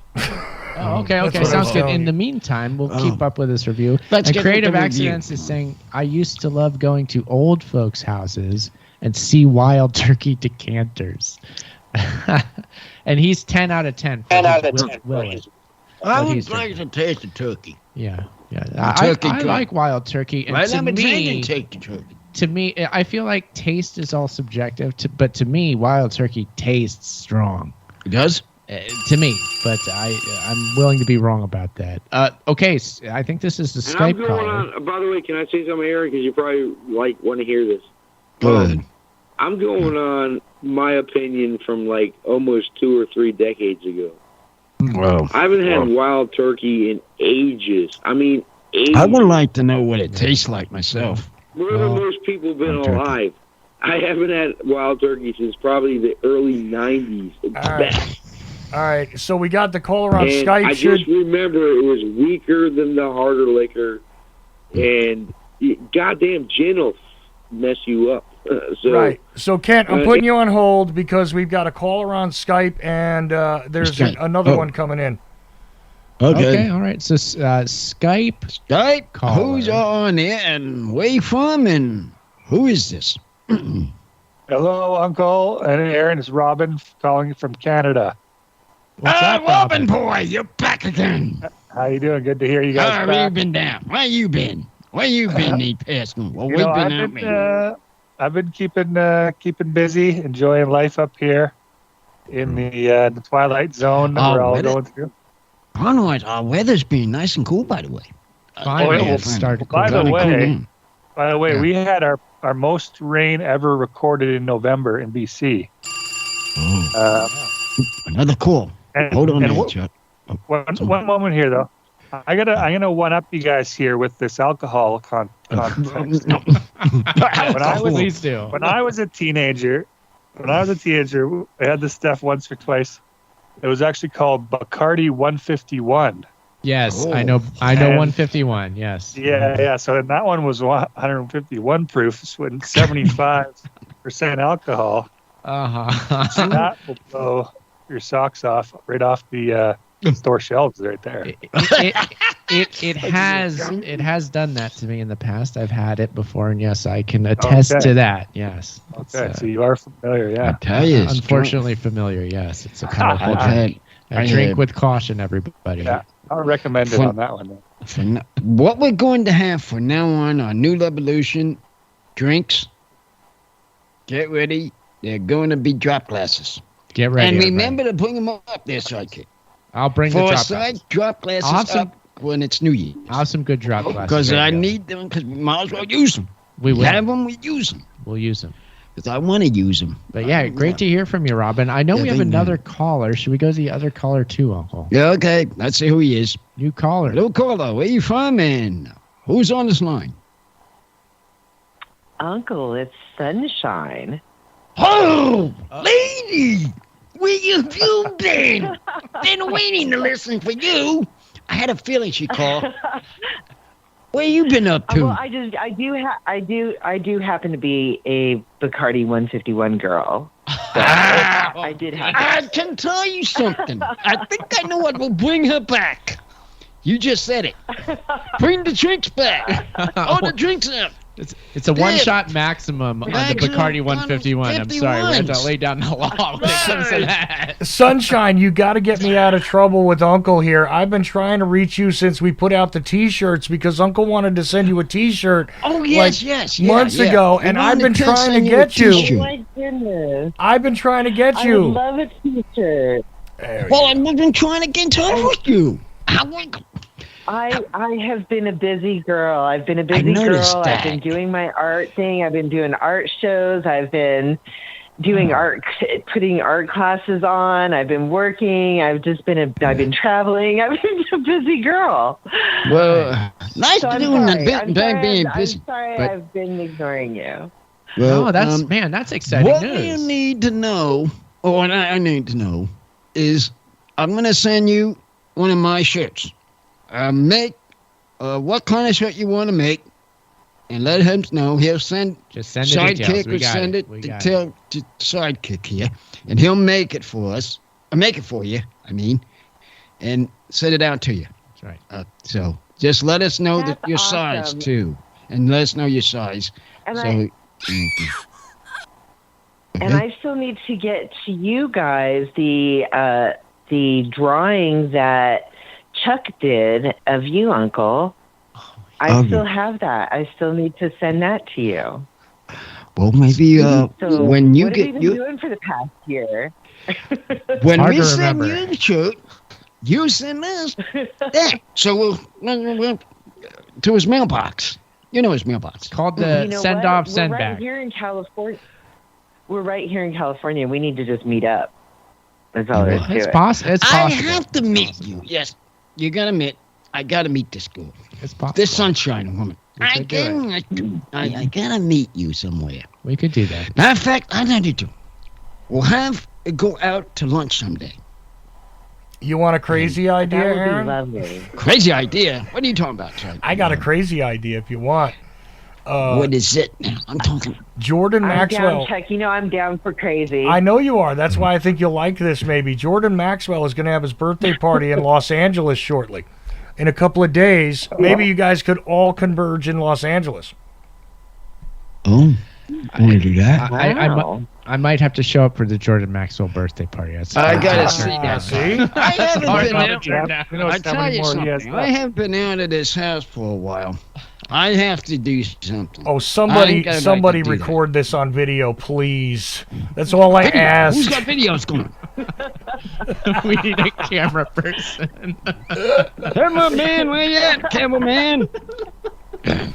Oh, okay, That's what sounds I'm good. telling In you. the meantime, we'll keep up with this review. Let's and get Creative with the review. Accidents is saying, I used to love going to old folks' houses and see wild turkey decanters. And he's 10 out of 10. 10 out of 10. Willis. I But would he's like to taste the turkey. Yeah. Turkey I cut. like wild turkey. And Right to now, I'm me, take the turkey. I feel like taste is all subjective, but to me, wild turkey tastes strong. It does? To me, but I'm willing to be wrong about that. Okay, I think this is the And I'm Skype going caller. on. By the way, can I say something, Aaron? Because you probably want to hear this. Good. I'm going on my opinion from like almost 2 or 3 decades ago. Well, I haven't had wild turkey in ages. I mean, ages. I would like to know what it tastes like myself. More than most people have been wild turkey. alive. I haven't had wild turkey since probably the early 90s. It's All right. bad. All right, so we got the caller on And Skype. I just remember it was weaker than the harder liquor, and goddamn gin will mess you up. Right. So, Kent, I'm putting you on hold because we've got a caller on Skype, and there's Skype. another Oh. one coming in. Okay, all right. So Skype. Skype, Caller. who's on there and where you from and who is this? Hello, Uncle and Aaron. It's Robin calling from Canada. What's up, Robin boy, you're back again. How you doing? Good to hear you guys How have you back. been down? Where you been? Where you been these past months? Well, You we've know, been out here. I've been keeping busy, enjoying life up here in the Twilight Zone that we're all weather- going through. All right, our weather's been nice and cool, by the way. Finally, well, it started. by the cooling. way- By the way, Yeah. we had our most rain ever recorded in November in BC. Another call. And, Hold on and there, wh- Chuck. one moment here, though. I'm gonna one up you guys here with this alcohol context. No. When I was Please do. when I was a teenager, I had this stuff once or twice. It was actually called Bacardi 151. Yes, Oh. I know. And- 151. Yes. Yeah. So that one was 151 proof, so in 75% alcohol. Uh-huh. So that will blow your socks off right off the store shelves right there. It has done that to me in the past. I've had it before, and yes, I can attest Okay. to that. Yes. It's, Okay, so you are familiar, I yeah. tell you, it's unfortunately familiar. Yes, it's a powerful I've drink. had- I Drink had- with caution, everybody. Yeah, I'll recommend it on that one. what we're going to have from now on, our new revolution, drinks, get ready, they're going to be drop glasses. Get ready. And everybody. remember to bring them up there, sidekick. I'll bring the For a drop side, glasses. drop glasses Awesome. up when it's New Year's. I'll have some good drop glasses. Because I ready to go. need them, because we might as well use them. We will. Have them, we use them. We'll use them. Because I want to use them. But yeah, great to hear from you, Robin. I know Yeah, we have thank you. another caller. Should we go to the other caller too, Uncle? Yeah, okay. Let's see who he is. New caller. Hello, caller. Where you from, and who's on this line? Uncle, it's Sunshine. Oh, lady! Where you been? Been waiting to listen for you. I had a feeling she'd call. Where you been up to? Well, I do happen to be a Bacardi 151 girl. So I did have. I can tell you something. I think I know what will bring her back. You just said it. Bring the drinks back. Oh, the drinks up. It's a one-shot maximum on the Bacardi 151. I'm sorry, we have to lay down the law when it comes to that. Sunshine, you got to get me out of trouble with Uncle here. I've been trying to reach you since we put out the T-shirts because Uncle wanted to send you a T-shirt. Oh yes, months ago, and I've been trying to get you. Oh my goodness! I've been trying to get I you. would love a T-shirt. Well, I've been trying to get in touch with you. I have been a busy girl. I've been a busy girl. I've been doing my art thing. I've been doing art shows. I've been doing putting art classes on. I've been working. I've been traveling. I've been a busy girl. Well, nice to do that being busy. I'm sorry I've been ignoring you. Well, that's exciting what news. What you need to know, what I need to know, is I'm going to send you one of my shirts. Make what kind of shirt you want to make, and let him know. He'll send Sidekick or send it to Sidekick here, and he'll make it for us. Make it for you, and send it out to you. That's right. So just let us know your size too, and let us know your size. And And I still need to get to you guys the drawing that Chuck did of you, Uncle. I still have that. I still need to send that to you. Well, maybe when you what have you been doing for the past year? When we send you the shirt, you send us. Yeah. So we'll to his mailbox. You know his mailbox. Called the send off, send back. Right here in California. We're right here in California. We need to just meet up. That's all there is to it. It's possible. I have to meet you. Yes, you gotta meet. I gotta meet this girl. It's possible. This sunshine woman. I gotta meet you somewhere. We could do that. Matter of fact, I know you do. We'll go out to lunch someday. You want a crazy idea, That would Aaron? be lovely. Crazy idea? What are you talking about, Chuck? I got a crazy idea if you want. What is it now? I'm talking. Jordan Maxwell. I'm down, Chuck. You know I'm down for crazy. I know you are. That's why I think you'll like this maybe. Jordan Maxwell is going to have his birthday party in Los Angeles shortly. In a couple of days, maybe you guys could all converge in Los Angeles. Oh, I want to do that. I might have to show up for the Jordan Maxwell birthday party. I gotta see that. See? I haven't been out. Who knows I how tell many you more he has something. left. I haven't been out of this house for a while. I have to do something. Oh, I somebody ain't got a right to do record this on video, please. That's all I ask. Who's got videos going? We need a camera person. Cameraman, where you at, cameraman? It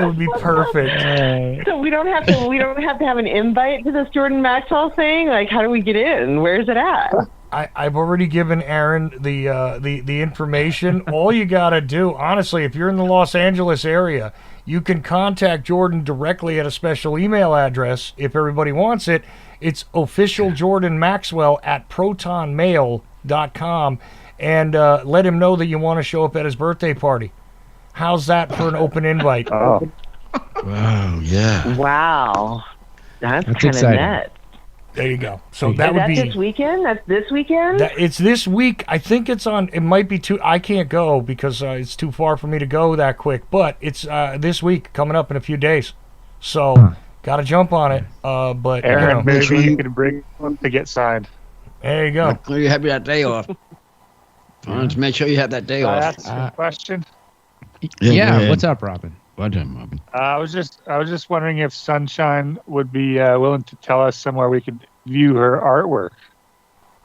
would be perfect. So we don't have to have an invite to this Jordan Maxwell thing. Like, how do we get in? Where's it at? I've already given Aaron the information. All you gotta do, honestly, if you're in the Los Angeles area, you can contact Jordan directly at a special email address if everybody wants it. It's officialjordanmaxwell@protonmail.com, and let him know that you want to show up at his birthday party. How's that for an open invite? Oh, Wow, yeah. Wow, that's kind of exciting. nuts. There you go. So Is that would that be this weekend? That's this weekend? it's this week. I think it's on. It might be too. I can't go because it's too far for me to go that quick. But it's this week coming up in a few days. So got to jump on it. But Aaron, maybe sure you you- can bring one to get signed. there you go. Make sure you have that day off. Make sure you have that day off. That's a question. Yeah, what's up, Robin? What time, Robin? I was just wondering if Sunshine would be willing to tell us somewhere we could view her artwork.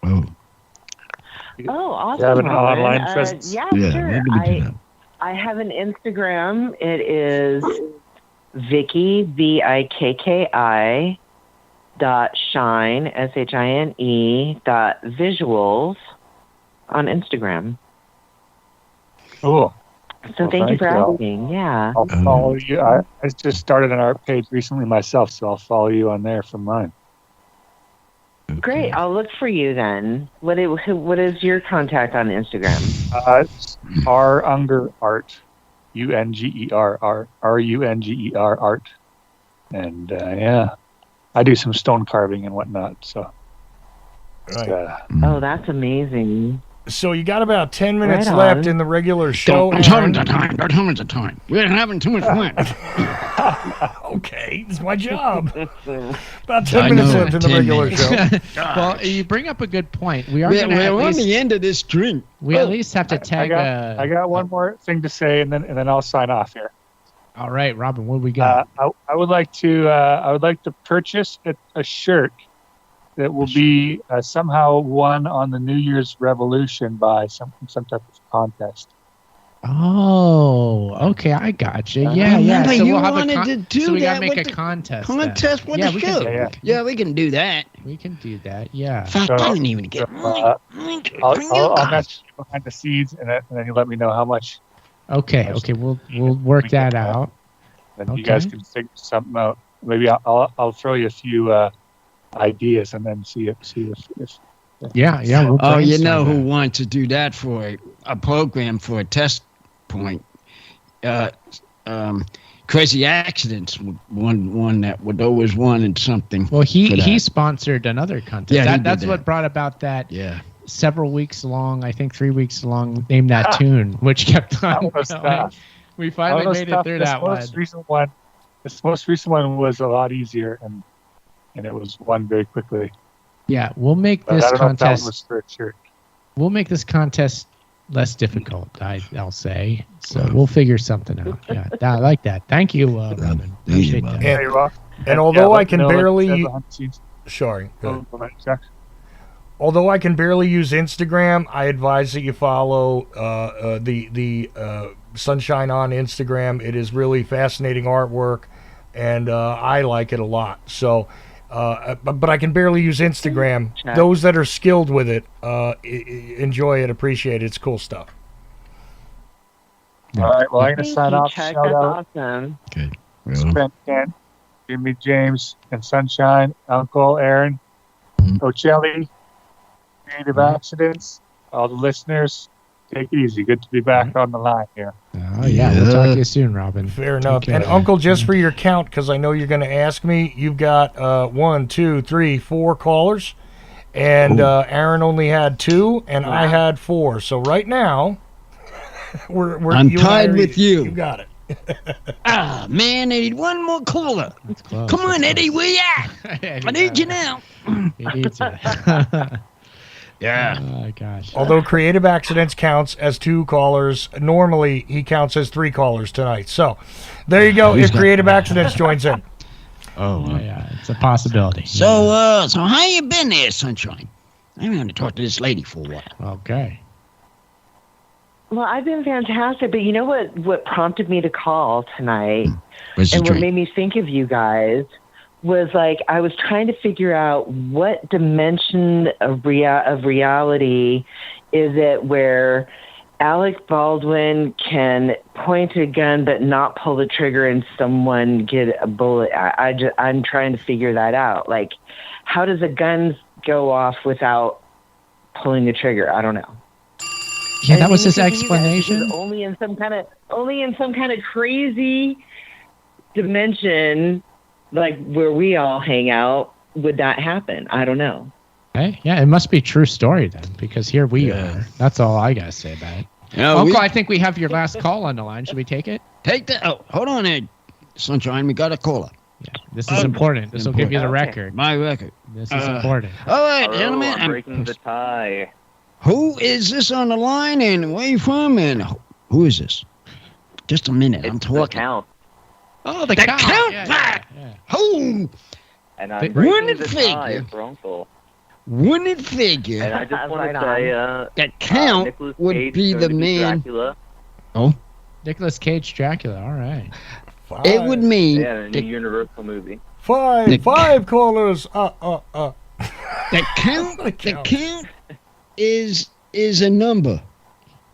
Oh, Oh, awesome. You have an Robin. online presence? Yeah, yeah. sure. Maybe we do that. I have an Instagram. It is Vicky VIKKI .shine SHINE .visuals on Instagram. Cool. So thank you for I'll- asking. Yeah. I'll follow you. I just started an art page recently myself, so I'll follow you on there from mine. Great. I'll look for you then. What is your contact on Instagram? It's R Unger Art, UNGER RUNGER Art, and yeah, I do some stone carving and whatnot. So, Right. Oh, that's amazing. So you got about 10 minutes Right on. left in the regular show. Don't tell me Aaron. the time. Don't tell me the time. We're having too much fun. Okay, it's my job. About 10 I minutes know, left in the 10 regular minutes. show. Well, you bring up a good point. We are We're, going to we're at on least, the end of this drink. we at least have to tag. I got one more thing to say, and then I'll sign off here. All right, Robin, what do we got? I would like to purchase a shirt that will be somehow won on the New Year's Revolution by some type of contest. Oh, okay, I got you. Yeah, Remember, So you we'll have wanted to do so we gotta that make with a the contest. then. Contest with Yeah, the we can show. do that. Yeah, we can do that. We can do that. Yeah. In fact, So- I didn't even get I'll message you behind the scenes, and then you let me know how much. Okay. We'll work that out. Then you guys Okay. can figure something out. Maybe I'll throw you a few ideas, and then see if Yeah. We'll Oh, you brainstorm know who that. wants to do that for a program for a test point? Crazy Accidents one that would always wanted something. Well, for he that. sponsored another contest. Yeah, he did That's that. what brought about that Yeah. several weeks long, I think 3 weeks long, Name That Tune, which kept on That was going. tough. We finally made it through that one. This most recent one was a lot easier, and it was won very quickly. Yeah, we'll make But this I don't know if that one contest. was for a shirt. We'll make this contest less difficult. I'll say. So we'll figure something out. Yeah, I like that. Thank you, Robin. Easy, Appreciate Bob. that. Yeah, you're welcome. And although let I me can know, like barely- you said, behind the scenes. Sorry. Go ahead. Go ahead, Jack. Although I can barely use Instagram, I advise that you follow the Sunshine on Instagram. It is really fascinating artwork, and I like it a lot. So, but I can barely use Instagram. Chat. Those that are skilled with it enjoy it, appreciate it. It's cool stuff. All right, well, I'm going to Thank sign you, off. Chuck. Shout That's out awesome. Okay. Well, Spent Ken, Jimmy James, and Sunshine, Uncle Aaron, Ocelli, Creative Accidents, all the listeners. Take it easy. Good to be back on the line here. Oh yeah, we'll talk to you soon, Robin. Fair enough. Okay. And Uncle, just for your count, because I know you're going to ask me, you've got 1, 2, 3, 4 callers, and Aaron only had 2, and I had 4. So right now, we're I'm you and I tied are with even. you. You got it. Ah, man, I need one more caller. That's close. Come on, Eddie, where you at? Eddie, I need you now. He needs it. Yeah. Oh gosh. Although Creative Accidents counts as 2 callers, normally he counts as 3 callers tonight. So there you go. He's If got- Creative Accidents joins in. Oh, Yeah, it's a possibility. So how you been there, Sunshine? I'm going to talk to this lady for a while. Okay. Well, I've been fantastic, but you know what prompted me to call tonight What's the and what drink? made me think of you guys was like I was trying to figure out what dimension of reality is it where Alec Baldwin can point a gun but not pull the trigger and someone get a bullet. I'm trying to figure that out. Like, how does a gun go off without pulling the trigger? I don't know. Yeah, that And was his maybe you guys, explanation. because only in some kind of crazy dimension, like where we all hang out, would that happen? I don't know. Hey, yeah, it must be a true story then, because here we Yeah. are. That's all I gotta say about it. Yeah, Uncle, we- I think we have your last call on the line. Should we take it? Take that. Oh, hold on there, Sunshine. We got a caller. Yeah, this is important. This will give you the record. My record. This is important. All right, Hello, gentlemen. I'm breaking the tie. Who is this on the line and where you from? And who is this? Just a minute. I'm It's the talking. count, Oh, the The count. count Yeah, back. yeah. Who? and They- I'm breaking Wouldn't the figure. tie for Uncle. Wouldn't it And figure I just want Right to on. say, that Count Nicolas would Cage be is the going to be man? Dracula. Nicolas Cage, Dracula. All right. It would mean Yeah, a new that, Universal movie. Five callers. that Count. The The count. Count is a number,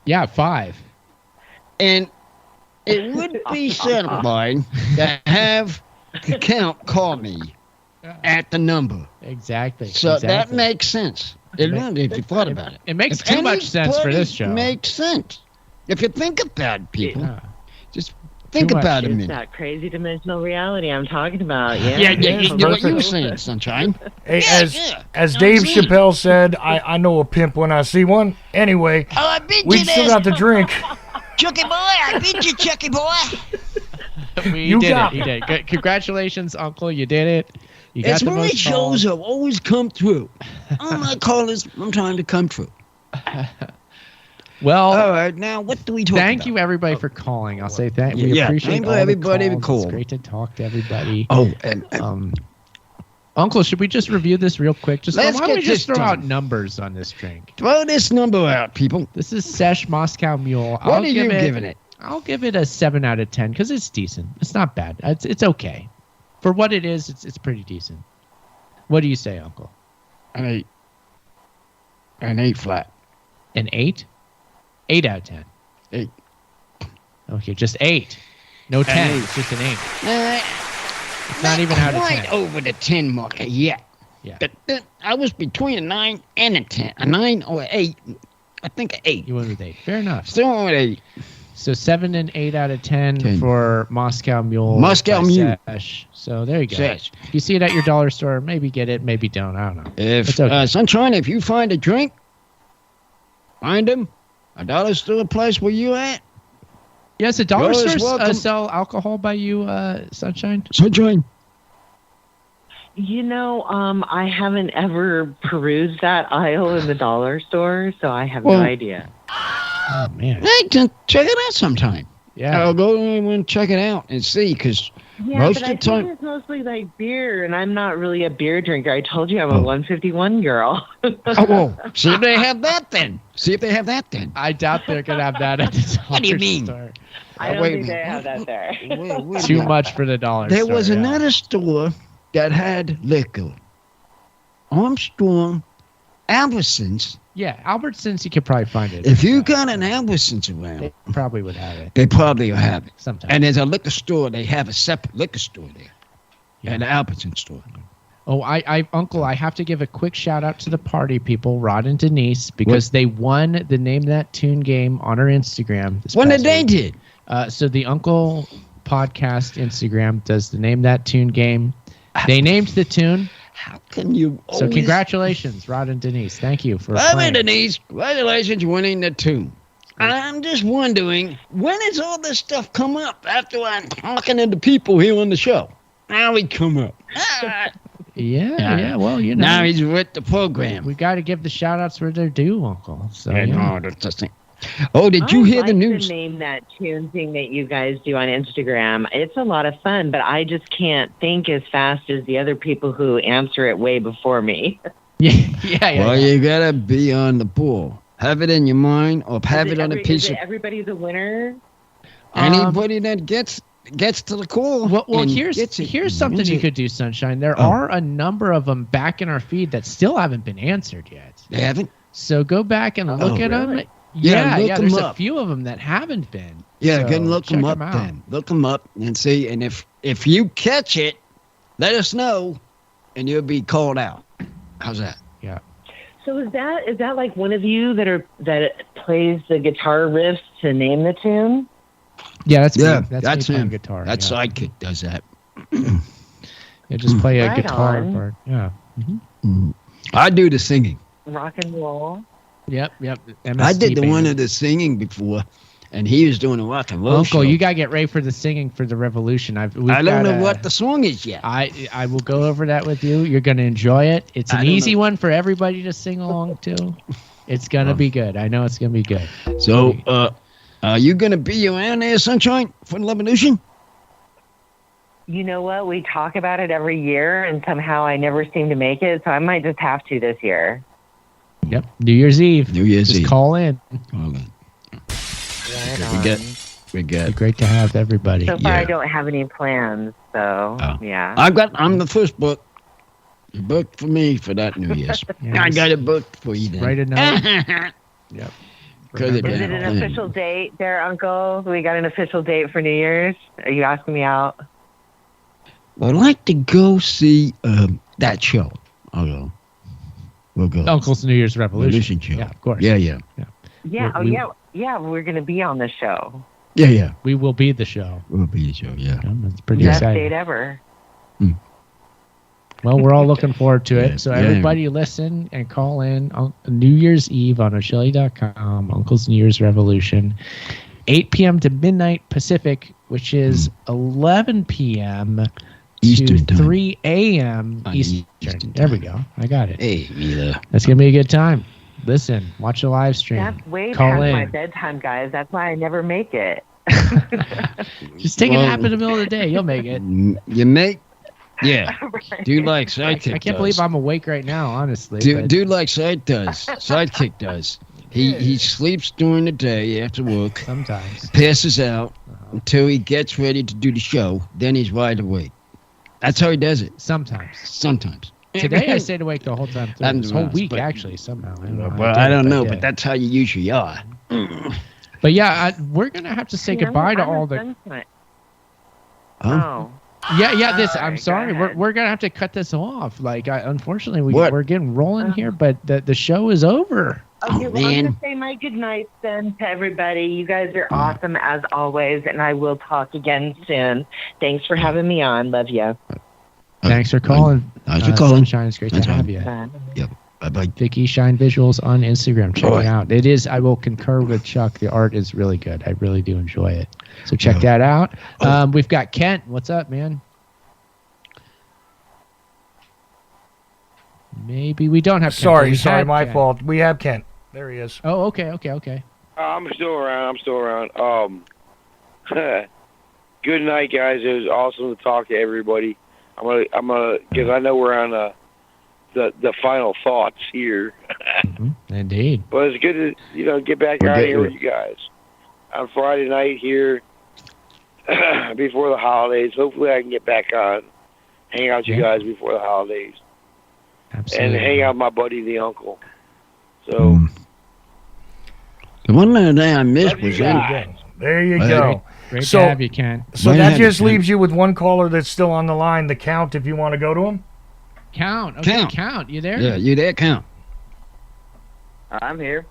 Yeah, 5. and it would be satisfying to have the Count call me at the number. Exactly. So that exactly. makes sense. It really, if you thought about it. It makes If too much sense for this anybody show. Makes sense. If you think about it, people. Yeah. Just Think Too much. about it a It's minute. that crazy dimensional reality I'm talking about. Yeah, You know what you were perfect. saying, Sunshine. Hey, Yeah, as yeah. Dave I'm saying. Chappelle said, I know a pimp when I see one. Anyway, Oh, I beat we you still there, got the drink. Chucky boy. I beat you, Chucky boy. You did got it. You did. Good. Congratulations, Uncle. You did it. You got As the many most shows calls. have always come through. All my callers, I'm trying to come true. Well, All right, now what do we talk thank about? you everybody for calling. I'll say that we Yeah, appreciate thank you, all the everybody who calls. It's called. great to talk to everybody. Oh, and Uncle, should we just review this real quick? Just Let's why don't we get just this throw out done. numbers on this drink? throw this number out, people. This is Sesh Moscow Mule. What are you giving it? I'll give it a 7 out of 10 because it's decent. It's not bad. It's okay. For what it is, it's pretty decent. What do you say, Uncle? An 8. An 8 flat. An 8? 8 out of 10. 8. Okay, just 8. No 10. 8. It's just an 8. Uh, It's not even out of quite 10. over the 10 mark yet. Yeah. But I was between a 9 and a 10. A 9 or an 8. I think an 8. You went with 8. Fair enough. Still on with 8. So 7 and 8 out of 10, 10. for Moscow Mule. Moscow by Mule. Sesh. So there you go. Sesh. If you see it at your dollar store, maybe get it, maybe don't. I don't know. If It's okay. Sunshine, if you find a drink, find them. A dollar store place where you at? Yes, the dollar Yours stores welcome. sell alcohol by you, Sunshine? Sunshine. You know, I haven't ever perused that aisle in the dollar store, so I have Well- no idea. Oh, man. Hey, just check it out sometime. Yeah. I'll go and check it out and see, because Yeah, most but of the I time. think it's mostly like beer, and I'm not really a beer drinker. I told you I'm a Oh. 151 girl. Oh, well, see if they have that then. See if they have that then. I doubt they're going to have that at the dollar What do you mean? store. I don't wait a think they minute. have that there. Wait a Too minute. much for the dollar There store. was yeah. another store that had liquor. Armstrong, Albertsons. Yeah, Albertsons, you could probably find it. If you got an Albertsons around, They probably would have it they probably will have it. sometimes. And there's a liquor store. They have a separate liquor store there. Yeah. And an Albertsons store. Oh, Uncle, I have to give a quick shout out to the party people, Rod and Denise, because they won the Name That Tune game on our Instagram. When did they did? So the Uncle Podcast Instagram does the Name That Tune game. They named the tune. How can you So always... congratulations, Rod and Denise. Thank you for Well, playing. Denise, congratulations winning the tune. I'm just wondering, when does all this stuff come up after I'm talking to the people here on the show? Now we come up. Yeah, well, you know. Now he's with the program. We got to give the shout outs where they're due, Uncle. So, Yeah, yeah. no, that's the thing. Oh, did you hear I the like news? Name That Tune thing that you guys do on Instagram. It's a lot of fun, but I just can't think as fast as the other people who answer it way before me. yeah. Well, you gotta be on the ball. Have it in your mind, or have it on a piece is of. it everybody's a winner? Anybody that gets to the call. Well, and here's gets it, something wins you it. could do, Sunshine. There Oh. are a number of them back in our feed that still haven't been answered yet. They haven't. So go back and look at them. really? Yeah, look 'em there's up. a few of them that haven't been. Yeah, So go and look check them up out. then. Look them up and see. And if you catch it, let us know, and you'll be called out. How's that? Yeah. So is that like one of you that plays the guitar riffs to name the tune? Yeah, that's Yeah, me. that's me playing him. guitar. That yeah. sidekick does that. Yeah, just play a Right guitar on. part. Yeah. I do the singing. Rock and roll. Yep. I did the MST one band. of the singing before, and he was doing the rock and roll Uncle, show. you gotta get ready for the singing for the Revolution. I don't know what the song is yet. I will go over that with you. You're gonna enjoy it. It's I an don't easy know. one for everybody to sing along to. It's gonna be good. I know it's gonna be good. So, are you gonna be around there, Sunshine, for the Revolution? You know what? We talk about it every year, and somehow I never seem to make it, so I might just have to this year. Yep. New Year's Eve. New Year's Just Eve. call in. Right We got. It'd be great to have everybody. So far, Yeah. I don't have any plans, so Oh. yeah. I'm the first book. You booked for me for that New Year's. Yeah, I got it booked for you then. Write a note. Yep. Because Remember Is that. it an plan. official date there, Uncle? We got an official date for New Year's? Are you asking me out? I'd like to go see that show. I'll go. We'll go. Uncle's New Year's Revolution. Revolution show. Yeah, of course. Yeah, We- yeah, we're going to be on the show. Yeah. We will be the show. We'll be the show. Yeah. That's pretty Best exciting. date ever. Well, we're all looking forward to it. So Yeah. everybody listen and call in on New Year's Eve on O'Shelley.com, Uncle's New Year's Revolution, 8 p.m. to midnight Pacific, which is 11 p.m. Eastern to time. 3 a.m. Eastern. Eastern There we time. go. I got it. Hey, Mila. That's going to be a good time. Listen, watch the live stream. That's way Call past in. my bedtime, guys. That's why I never make it. Just take a Well, nap in the middle of the day. You'll make it. You make? Yeah. Right. Dude like Sidekick I can't believe I'm awake right now, honestly. but- Dude like Sidekick does. He sleeps during the day after work, Sometimes. passes out until he gets ready to do the show. Then he's wide awake. That's how he does it. Sometimes. Sometimes. Today I stayed awake the whole time. Through. And This whole once, week, but- actually, somehow. I don't know. how Well, I I did it, don't know, did. but that's how you usually are. But yeah, we're gonna have to say See, goodbye to I'm a all the. sunshine. Huh? Oh. Yeah. This. I'm Alright, sorry. go We're ahead. gonna have to cut this off. Like, unfortunately, What? we're getting rolling here, but the show is over. Okay, well, I'm man. going to say my good night then to everybody. You guys are awesome as always, and I will talk again soon. Thanks for having me on. Love you. Thanks for calling. Thanks for calling. Sunshine, it's great That's to have fine. you. Bye. Bye-bye. Vicky Shine Visuals on Instagram. Check Boy. it out. It is. I will concur with Chuck. The art is really good. I really do enjoy it. So check Yeah. that out. We've got Kent. What's up, man? Maybe we don't have. Kent, but Sorry, we sorry, had my Kent. fault. We have Kent. There he is. Oh, okay. I'm still around. Good night, guys. It was awesome to talk to everybody. I'm gonna, because I know we're on the final thoughts here. Indeed. But it's good to get back We're out getting here with it. you guys on Friday night here before the holidays. Hopefully, I can get back on, hang out with you guys before the holidays, Absolutely. and hang out with my buddy the uncle. So. Mm. The one little thing I missed Love you was guys. There you Hey. go. Great So- to have you, Kent. So Mine that had- just leaves you with one caller that's still on the line, the Count, if you want to go to him. Count. Okay, Count. Count. You there? Yeah, you there, Count? I'm here.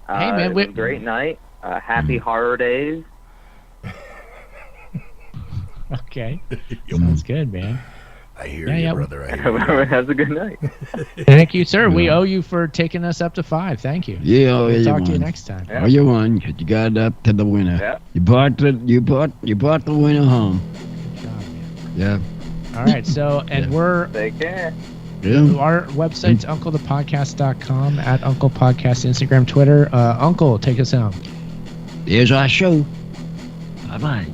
Hey, man, it was we- a great night. Happy horror days. Okay. Sounds good, man. I hear Yeah, you, yeah. brother. I hear you. Everyone has a good night. Thank you, sir. We Yeah. owe you for taking us up to 5. Thank you. Yeah, oh, We'll you talk to you won. next time. Yeah. Oh, you won. 'Cause you got up to the winner. Yeah. You brought the winner home. Good job, man. Yeah. All right. So, and we're Take care. Yeah. our website's unclethepodcast.com, at Uncle Podcast, Instagram, Twitter. Uncle, take us out. There's our show. Bye-bye.